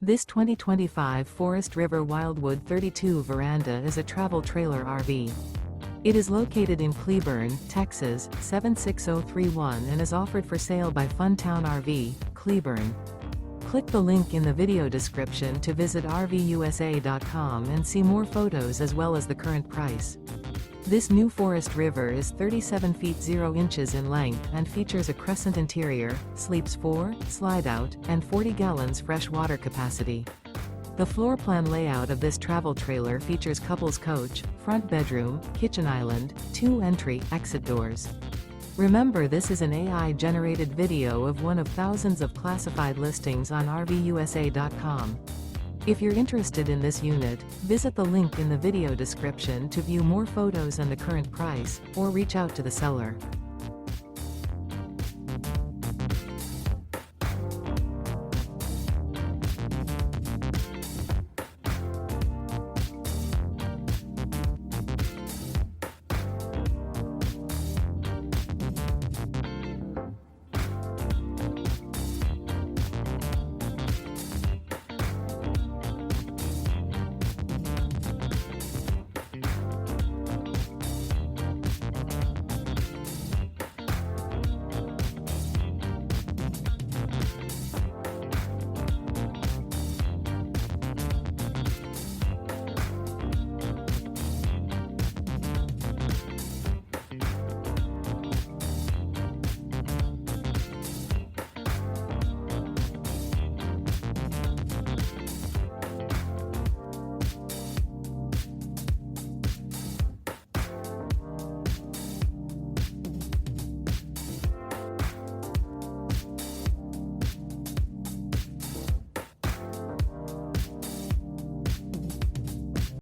This 2025 Forest River Wildwood 32 veranda is a travel trailer RV. It is located in Cleburne, Texas, 76031 and is offered for sale by Funtown RV, Cleburne. Click the link in the video description to visit RVUSA.com and see more photos as well as the current price. This new Forest River is 37 feet 0 inches in length and features a CRESCENT interior, sleeps 4, slide-out, and 40 gallons fresh water capacity. The floor plan layout of this travel trailer features couples coach, front bedroom, kitchen island, 2 entry/exit doors. Remember, this is an AI-generated video of one of thousands of classified listings on RVUSA.com. If you're interested in this unit, visit the link in the video description to view more photos and the current price, or reach out to the seller.